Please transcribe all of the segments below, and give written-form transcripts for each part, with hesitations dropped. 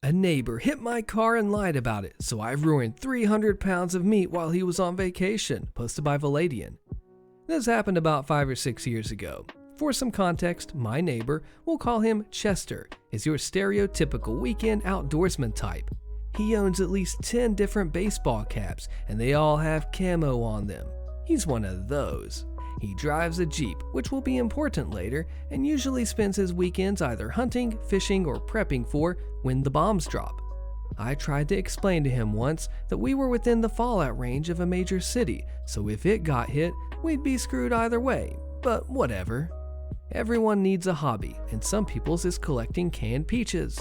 A neighbor hit my car and lied about it, so I ruined 300 pounds of meat while he was on vacation, posted by Valadian. This happened about 5 or 6 years ago. For some context, my neighbor, we'll call him Chester, is your stereotypical weekend outdoorsman type. He owns at least 10 different baseball caps, and they all have camo on them. He's one of those. He drives a Jeep, which will be important later, and usually spends his weekends either hunting, fishing, or prepping for when the bombs drop. I tried to explain to him once that we were within the fallout range of a major city, so if it got hit, we'd be screwed either way, but whatever. Everyone needs a hobby, and some people's is collecting canned peaches.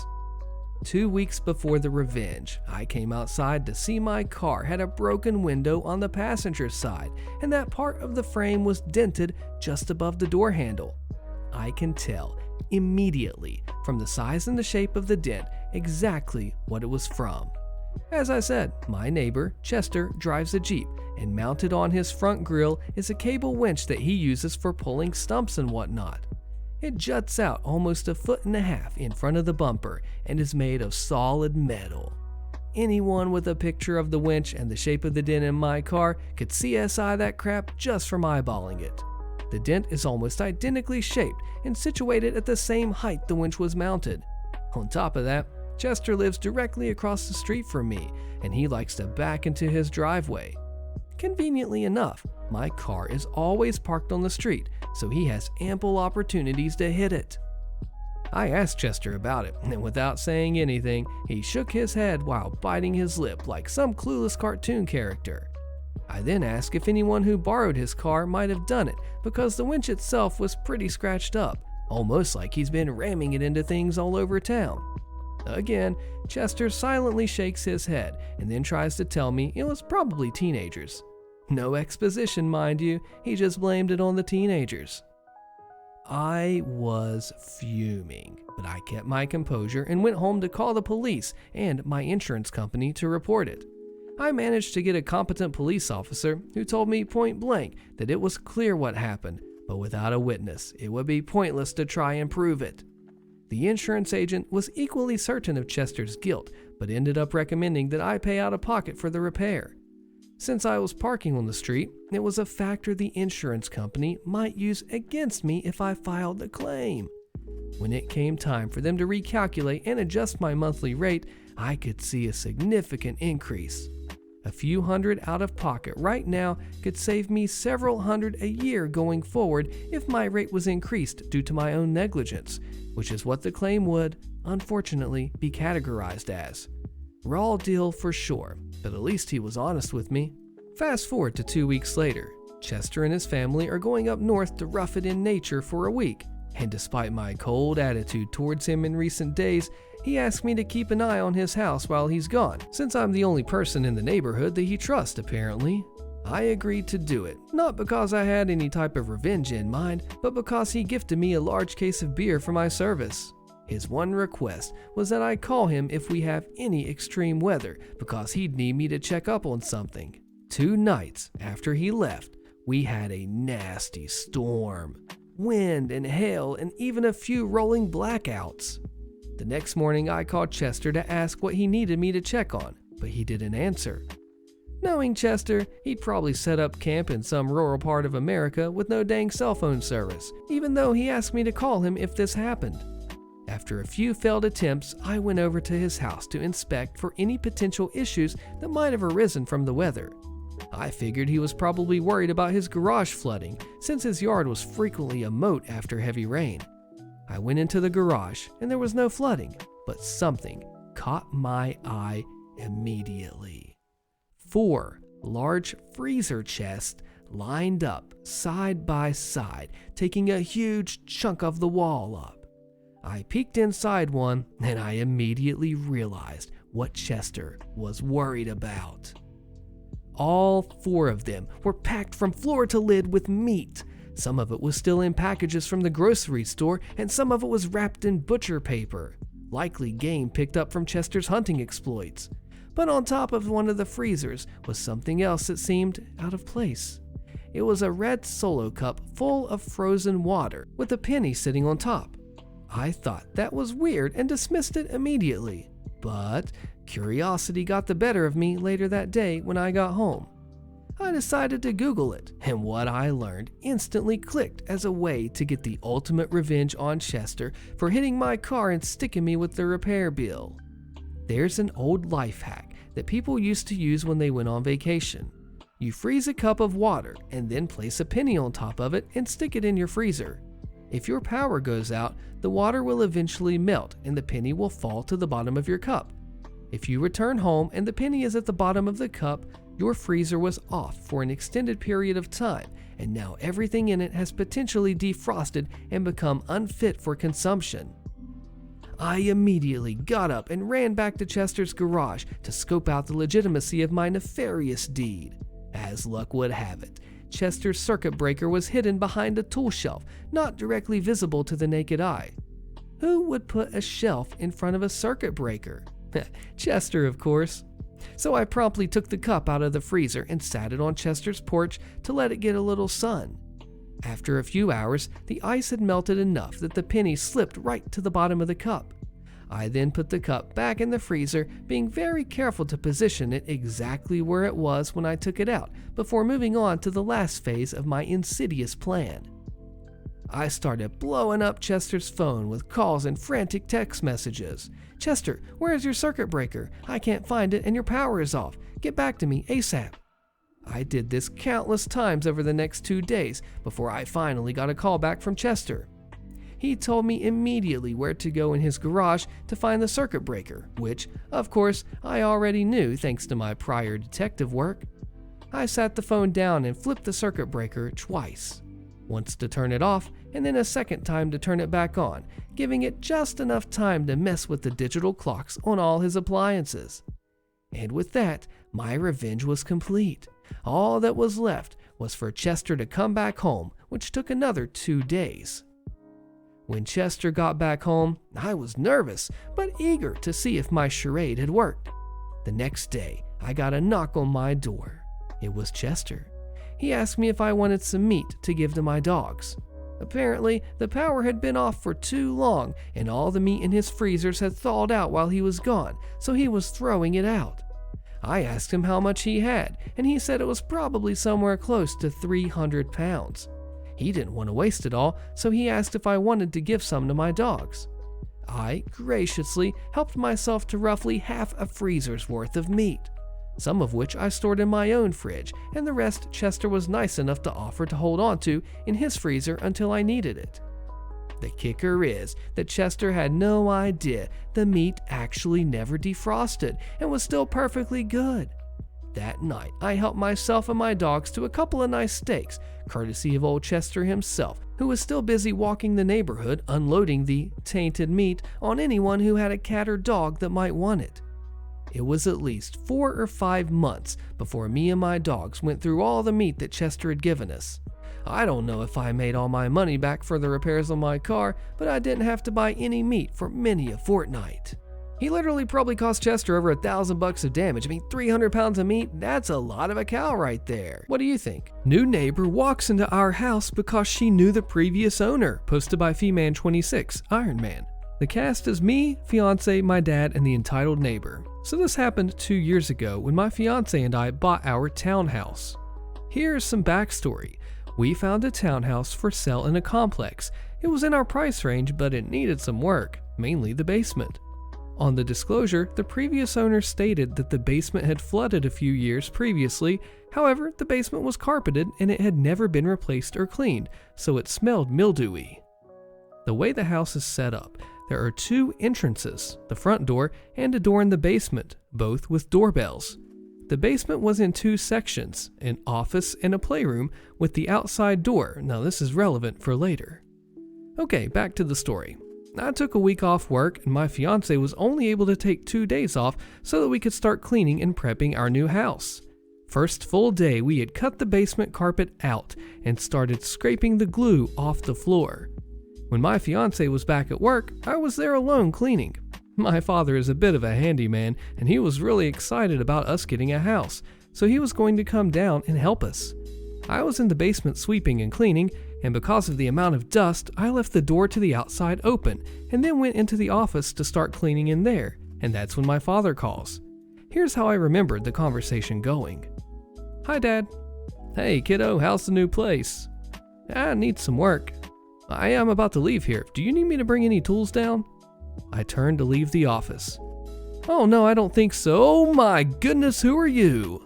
2 weeks before the revenge, I came outside to see my car had a broken window on the passenger side, and that part of the frame was dented just above the door handle. I can tell immediately from the size and the shape of the dent exactly what it was from. As I said, my neighbor, Chester, drives a Jeep, and mounted on his front grille is a cable winch that he uses for pulling stumps and whatnot. It juts out almost 1.5 feet in front of the bumper and is made of solid metal. Anyone with a picture of the winch and the shape of the dent in my car could CSI that crap just from eyeballing it. The dent is almost identically shaped and situated at the same height the winch was mounted. On top of that, Chester lives directly across the street from me, and he likes to back into his driveway. Conveniently enough, my car is always parked on the street, so he has ample opportunities to hit it. I asked Chester about it, and without saying anything, he shook his head while biting his lip like some clueless cartoon character. I then asked if anyone who borrowed his car might have done it, because the winch itself was pretty scratched up, almost like he's been ramming it into things all over town. Again, Chester silently shakes his head and then tries to tell me it was probably teenagers. No exposition, mind you, he just blamed it on the teenagers. I was fuming, but I kept my composure and went home to call the police and my insurance company to report it. I managed to get a competent police officer who told me point blank that it was clear what happened, but without a witness, it would be pointless to try and prove it. The insurance agent was equally certain of Chester's guilt, but ended up recommending that I pay out of pocket for the repair. Since I was parking on the street, it was a factor the insurance company might use against me if I filed the claim. When it came time for them to recalculate and adjust my monthly rate, I could see a significant increase. A few hundred out of pocket right now could save me several hundred a year going forward if my rate was increased due to my own negligence, which is what the claim would, unfortunately, be categorized as. Raw deal for sure, but at least he was honest with me. Fast forward to 2 weeks later, Chester and his family are going up north to rough it in nature for a week, and despite my cold attitude towards him in recent days, he asked me to keep an eye on his house while he's gone, since I'm the only person in the neighborhood that he trusts apparently. I agreed to do it, not because I had any type of revenge in mind, but because he gifted me a large case of beer for my service. His one request was that I call him if we have any extreme weather, because he'd need me to check up on something. 2 nights after he left, we had a nasty storm. Wind and hail and even a few rolling blackouts. The next morning I called Chester to ask what he needed me to check on, but he didn't answer. Knowing Chester, he'd probably set up camp in some rural part of America with no dang cell phone service, even though he asked me to call him if this happened. After a few failed attempts, I went over to his house to inspect for any potential issues that might have arisen from the weather. I figured he was probably worried about his garage flooding, since his yard was frequently a moat after heavy rain. I went into the garage and there was no flooding, but something caught my eye immediately. 4 large freezer chests lined up side by side, taking a huge chunk of the wall up. I peeked inside one and I immediately realized what Chester was worried about. All 4 of them were packed from floor to lid with meat. Some of it was still in packages from the grocery store, and some of it was wrapped in butcher paper, likely game picked up from Chester's hunting exploits. But on top of one of the freezers was something else that seemed out of place. It was a red Solo cup full of frozen water with a penny sitting on top. I thought that was weird and dismissed it immediately. But curiosity got the better of me later that day when I got home. I decided to Google it, and what I learned instantly clicked as a way to get the ultimate revenge on Chester for hitting my car and sticking me with the repair bill. There's an old life hack that people used to use when they went on vacation. You freeze a cup of water and then place a penny on top of it and stick it in your freezer. If your power goes out, the water will eventually melt and the penny will fall to the bottom of your cup. If you return home and the penny is at the bottom of the cup, your freezer was off for an extended period of time, and now everything in it has potentially defrosted and become unfit for consumption. I immediately got up and ran back to Chester's garage to scope out the legitimacy of my nefarious deed. As luck would have it, Chester's circuit breaker was hidden behind a tool shelf, not directly visible to the naked eye. Who would put a shelf in front of a circuit breaker? Chester, of course. So I promptly took the cup out of the freezer and sat it on Chester's porch to let it get a little sun. After a few hours, the ice had melted enough that the penny slipped right to the bottom of the cup. I then put the cup back in the freezer, being very careful to position it exactly where it was when I took it out, before moving on to the last phase of my insidious plan. I started blowing up Chester's phone with calls and frantic text messages. "Chester, where's your circuit breaker? I can't find it and your power is off. Get back to me ASAP." I did this countless times over the next 2 days before I finally got a call back from Chester. He told me immediately where to go in his garage to find the circuit breaker, which, of course, I already knew thanks to my prior detective work. I sat the phone down and flipped the circuit breaker twice. Once to turn it off, and then a second time to turn it back on, giving it just enough time to mess with the digital clocks on all his appliances. And with that, my revenge was complete. All that was left was for Chester to come back home, which took another 2 days. When Chester got back home, I was nervous, but eager to see if my charade had worked. The next day, I got a knock on my door. It was Chester. He asked me if I wanted some meat to give to my dogs. Apparently, the power had been off for too long, and all the meat in his freezers had thawed out while he was gone, so he was throwing it out. I asked him how much he had, and he said it was probably somewhere close to 300 pounds. He didn't want to waste it all, so he asked if I wanted to give some to my dogs. I graciously helped myself to roughly half a freezer's worth of meat, some of which I stored in my own fridge, and the rest Chester was nice enough to offer to hold on to in his freezer until I needed it. The kicker is that Chester had no idea the meat actually never defrosted and was still perfectly good. That night, I helped myself and my dogs to a couple of nice steaks, courtesy of old Chester himself, who was still busy walking the neighborhood unloading the tainted meat on anyone who had a cat or dog that might want it. It was at least 4 or 5 months before me and my dogs went through all the meat that Chester had given us. I don't know if I made all my money back for the repairs on my car, but I didn't have to buy any meat for many a fortnight. He literally probably cost Chester over $1,000 of damage. I mean, 300 pounds of meat, that's a lot of a cow right there. What do you think? New neighbor walks into our house because she knew the previous owner. Posted by Feman26, Iron Man. The cast is me, fiance, my dad, and the entitled neighbor. So this happened 2 years ago when my fiance and I bought our townhouse. Here's some backstory. We found a townhouse for sale in a complex. It was in our price range, but it needed some work, mainly the basement. On the disclosure, the previous owner stated that the basement had flooded a few years previously. However, the basement was carpeted and it had never been replaced or cleaned, so it smelled mildewy. The way the house is set up, there are 2 entrances, the front door and a door in the basement, both with doorbells. The basement was in 2 sections, an office and a playroom with the outside door. Now this is relevant for later. Okay, back to the story. I took a week off work and my fiance was only able to take 2 days off so that we could start cleaning and prepping our new house. First full day, we had cut the basement carpet out and started scraping the glue off the floor. When my fiance was back at work, I was there alone cleaning. My father is a bit of a handyman and he was really excited about us getting a house, so he was going to come down and help us. I was in the basement sweeping and cleaning, and because of the amount of dust, I left the door to the outside open and then went into the office to start cleaning in there, and that's when my father calls. Here's how I remembered the conversation going. "Hi, Dad." "Hey, kiddo, how's the new place?" "I need some work." "I am about to leave here. Do you need me to bring any tools down?" I turned to leave the office. "Oh no, I don't think so. Oh my goodness, who are you?"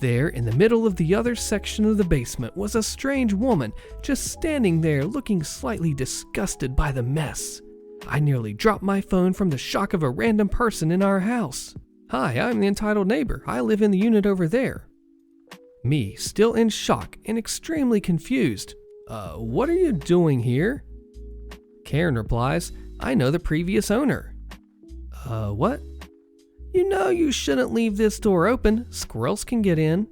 There, in the middle of the other section of the basement, was a strange woman, just standing there looking slightly disgusted by the mess. I nearly dropped my phone from the shock of a random person in our house. "Hi, I'm the entitled neighbor. I live in the unit over there." Me, still in shock and extremely confused. What are you doing here?" Karen replies, "I know the previous owner." What?" "You know you shouldn't leave this door open. Squirrels can get in."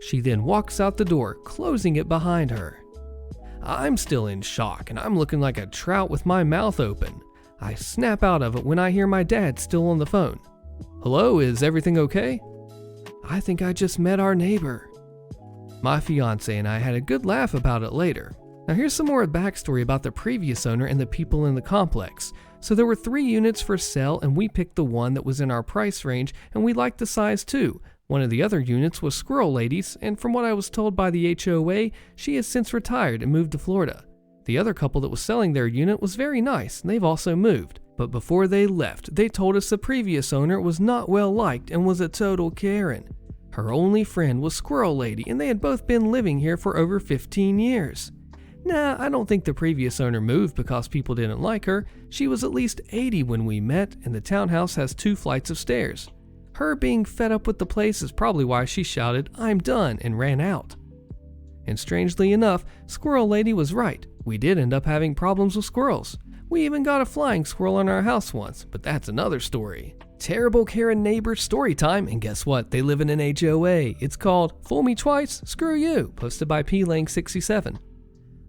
She then walks out the door, closing it behind her. I'm still in shock, and I'm looking like a trout with my mouth open. I snap out of it when I hear my dad still on the phone. "Hello, is everything okay?" "I think I just met our neighbor." My fiance and I had a good laugh about it later. Now here's some more backstory about the previous owner and the people in the complex. So there were 3 units for sale, and we picked the one that was in our price range, and we liked the size too. One of the other units was Squirrel Lady's, and from what I was told by the HOA, she has since retired and moved to Florida. The other couple that was selling their unit was very nice, and they've also moved. But before they left, they told us the previous owner was not well liked and was a total Karen. Her only friend was Squirrel Lady, and they had both been living here for over 15 years. Nah, I don't think the previous owner moved because people didn't like her. She was at least 80 when we met, and the townhouse has 2 flights of stairs. Her being fed up with the place is probably why she shouted, "I'm done," and ran out. And strangely enough, Squirrel Lady was right. We did end up having problems with squirrels. We even got a flying squirrel in our house once, but that's another story. Terrible Karen neighbor story time, and guess what? They live in an HOA. It's called Fool Me Twice, Screw You, posted by PLang67.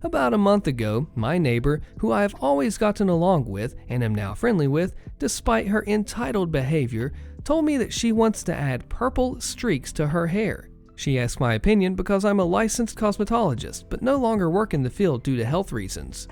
About a month ago, my neighbor, who I have always gotten along with and am now friendly with, despite her entitled behavior, told me that she wants to add purple streaks to her hair. She asked my opinion because I'm a licensed cosmetologist, but no longer work in the field due to health reasons.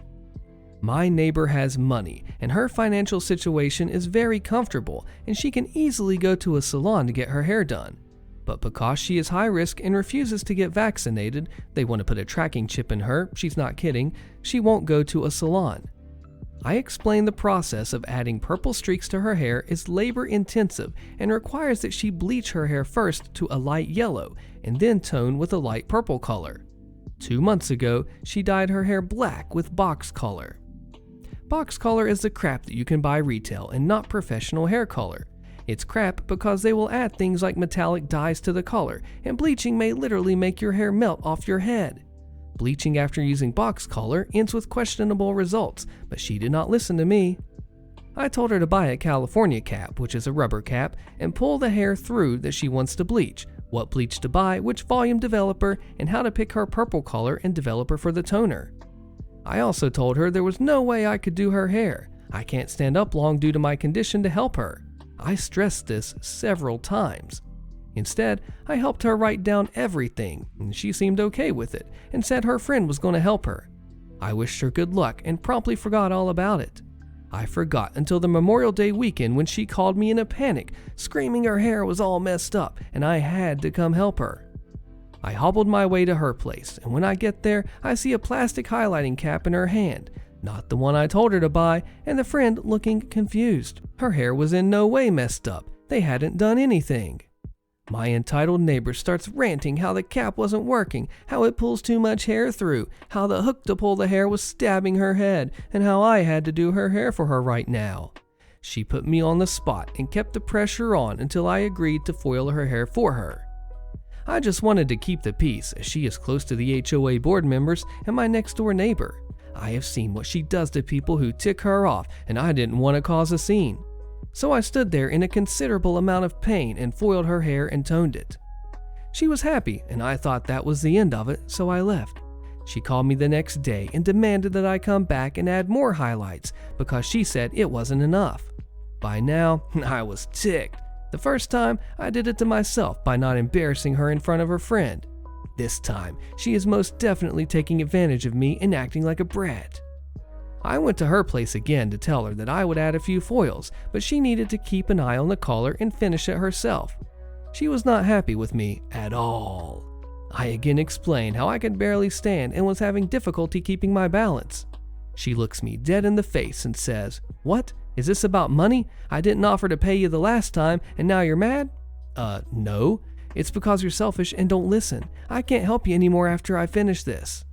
My neighbor has money, and her financial situation is very comfortable, and she can easily go to a salon to get her hair done. But because she is high risk and refuses to get vaccinated, they want to put a tracking chip in her, she's not kidding, she won't go to a salon. I explained the process of adding purple streaks to her hair is labor intensive and requires that she bleach her hair first to a light yellow and then tone with a light purple color. 2 months ago, she dyed her hair black with box color. Box color is the crap that you can buy retail and not professional hair color. It's crap because they will add things like metallic dyes to the color, and bleaching may literally make your hair melt off your head. Bleaching after using box color ends with questionable results, but she did not listen to me. I told her to buy a California cap, which is a rubber cap, and pull the hair through that she wants to bleach, what bleach to buy, which volume developer, and how to pick her purple color and developer for the toner. I also told her there was no way I could do her hair. I can't stand up long due to my condition to help her. I stressed this several times. Instead, I helped her write down everything, and she seemed okay with it, and said her friend was going to help her. I wished her good luck and promptly forgot all about it. I forgot until the Memorial Day weekend when she called me in a panic, screaming her hair was all messed up, and I had to come help her. I hobbled my way to her place, and when I get there, I see a plastic highlighting cap in her hand. Not the one I told her to buy, and the friend looking confused. Her hair was in no way messed up. They hadn't done anything. My entitled neighbor starts ranting how the cap wasn't working, how it pulls too much hair through, how the hook to pull the hair was stabbing her head, and how I had to do her hair for her right now. She put me on the spot and kept the pressure on until I agreed to foil her hair for her. I just wanted to keep the peace, as she is close to the HOA board members and my next door neighbor. I have seen what she does to people who tick her off, and I didn't want to cause a scene. So I stood there in a considerable amount of pain and foiled her hair and toned it. She was happy, and I thought that was the end of it, so I left. She called me the next day and demanded that I come back and add more highlights because she said it wasn't enough. By now, I was ticked. The first time, I did it to myself by not embarrassing her in front of her friend. This time, she is most definitely taking advantage of me and acting like a brat. I went to her place again to tell her that I would add a few foils, but she needed to keep an eye on the collar and finish it herself. She was not happy with me at all. I again explained how I could barely stand and was having difficulty keeping my balance. She looks me dead in the face and says, "What? Is this about money? I didn't offer to pay you the last time and now you're mad?" No. It's because you're selfish and don't listen. I can't help you anymore after I finish this."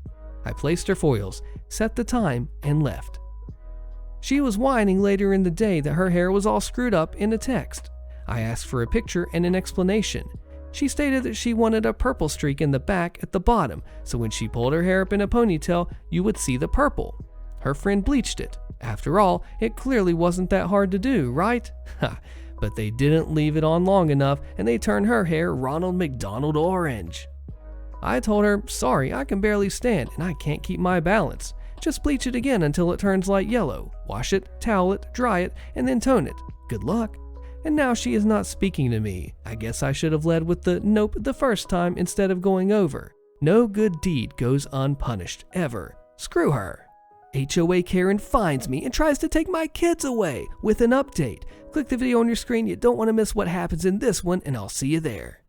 I placed her foils, set the time, and left. She was whining later in the day that her hair was all screwed up in a text. I asked for a picture and an explanation. She stated that she wanted a purple streak in the back at the bottom, so when she pulled her hair up in a ponytail, you would see the purple. Her friend bleached it. After all, it clearly wasn't that hard to do, right? Ha! But they didn't leave it on long enough, and they turned her hair Ronald McDonald orange. I told her, "Sorry, I can barely stand, and I can't keep my balance. Just bleach it again until it turns light yellow. Wash it, towel it, dry it, and then tone it. Good luck." And now she is not speaking to me. I guess I should have led with the nope the first time instead of going over. No good deed goes unpunished, ever. Screw her. HOA Karen finds me and tries to take my kids away with an update. Click the video on your screen. You don't want to miss what happens in this one, and I'll see you there.